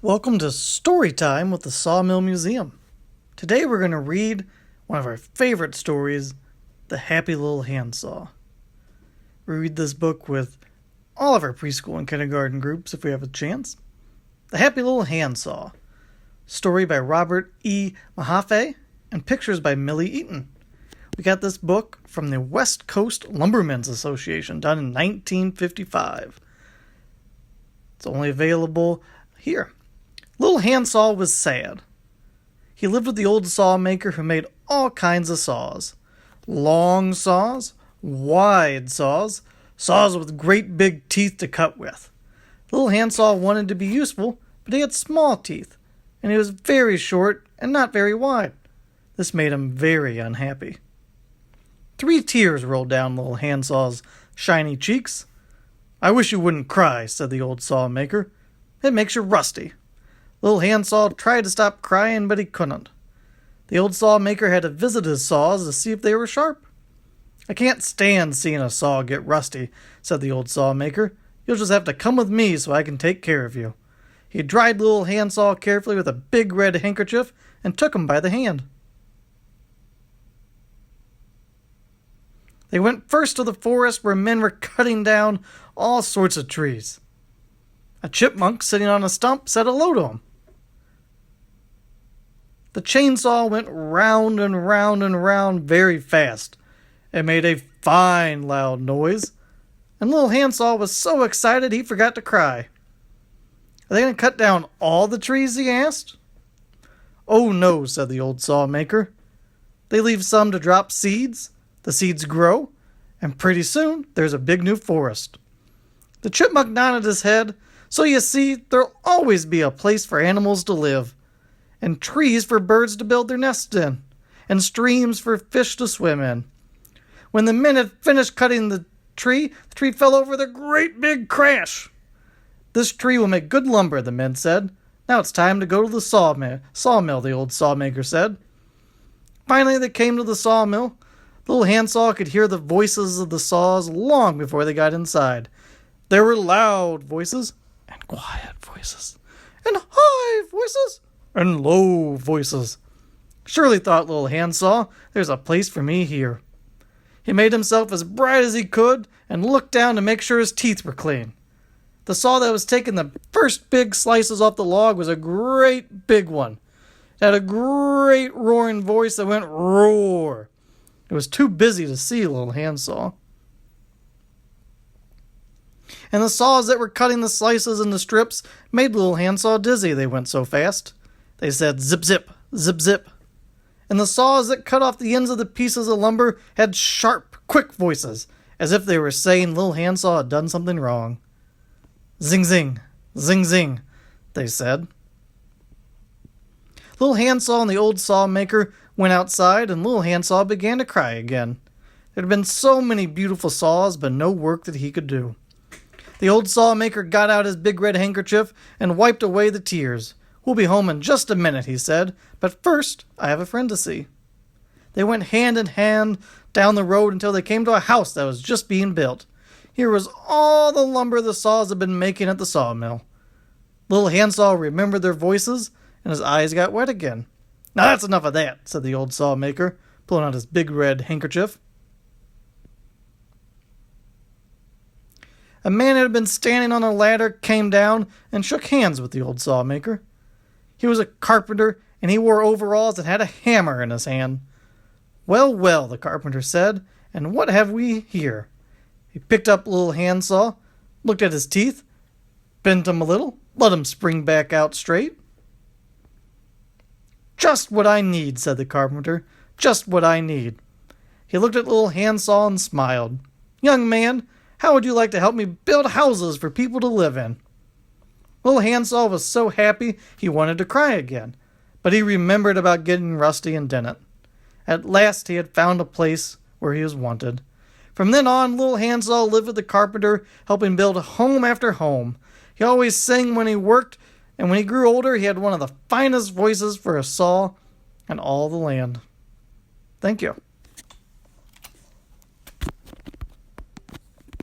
Welcome to Story Time with the Sawmill Museum. Today we're going to read one of our favorite stories, The Happy Little Handsaw. We read this book with all of our preschool and kindergarten groups if we have a chance. The Happy Little Handsaw. Story by Robert E. Mahaffey and pictures by Millie Eaton. We got this book from the West Coast Lumbermen's Association, done in 1955. It's only available here. Little Handsaw was sad. He lived with the old sawmaker who made all kinds of saws. Long saws, wide saws, saws with great big teeth to cut with. Little Handsaw wanted to be useful, but he had small teeth, and he was very short and not very wide. This made him very unhappy. 3 tears rolled down Little Handsaw's shiny cheeks. "I wish you wouldn't cry," said the old sawmaker. "It makes you rusty." Little Handsaw tried to stop crying, but he couldn't. The old sawmaker had to visit his saws to see if they were sharp. "I can't stand seeing a saw get rusty," said the old sawmaker. "You'll just have to come with me so I can take care of you." He dried Little Handsaw carefully with a big red handkerchief and took him by the hand. They went first to the forest where men were cutting down all sorts of trees. A chipmunk sitting on a stump said hello to him. The chainsaw went round and round and round very fast. It made a fine loud noise, and Little Handsaw was so excited he forgot to cry. "Are they going to cut down all the trees?" he asked. "Oh no," said the old sawmaker. "They leave some to drop seeds. The seeds grow, and pretty soon there's a big new forest." The chipmunk nodded his head. "So you see, there'll always be a place for animals to live, and trees for birds to build their nests in, and streams for fish to swim in." When the men had finished cutting the tree fell over with a great big crash. "This tree will make good lumber," the men said. "Now it's time to go to the sawmill, the old sawmaker said. Finally they came to the sawmill. Little Handsaw could hear the voices of the saws long before they got inside. There were loud voices, and quiet voices, and high voices, and low voices. "Surely," thought Little Handsaw, "there's a place for me here." He made himself as bright as he could and looked down to make sure his teeth were clean. The saw that was taking the first big slices off the log was a great big one. It had a great roaring voice that went roar. It was too busy to see Little Handsaw. And the saws that were cutting the slices into strips made Little Handsaw dizzy, they went so fast. They said zip zip, zip zip. And the saws that cut off the ends of the pieces of lumber had sharp, quick voices, as if they were saying Little Handsaw had done something wrong. Zing zing, zing, they said. Little Handsaw and the old sawmaker went outside, and Little Handsaw began to cry again. There had been so many beautiful saws, but no work that he could do. The old sawmaker got out his big red handkerchief and wiped away the tears. "We'll be home in just a minute," he said, "but first I have a friend to see." They went hand in hand down the road until they came to a house that was just being built. Here was all the lumber the saws had been making at the sawmill. Little Handsaw remembered their voices, and his eyes got wet again. "Now that's enough of that," said the old sawmaker, pulling out his big red handkerchief. A man who had been standing on a ladder came down and shook hands with the old sawmaker. He was a carpenter, and he wore overalls and had a hammer in his hand. "Well, well," the carpenter said, "and what have we here?" He picked up Little Handsaw, looked at his teeth, bent him a little, let him spring back out straight. "Just what I need," said the carpenter, "just what I need." He looked at Little Handsaw and smiled. "Young man, how would you like to help me build houses for people to live in?" Little Handsaw was so happy he wanted to cry again, but he remembered about getting rusty and didn't. At last he had found a place where he was wanted. From then on, Little Handsaw lived with the carpenter, helping build home after home. He always sang when he worked, and when he grew older, he had one of the finest voices for a saw in all the land. Thank you.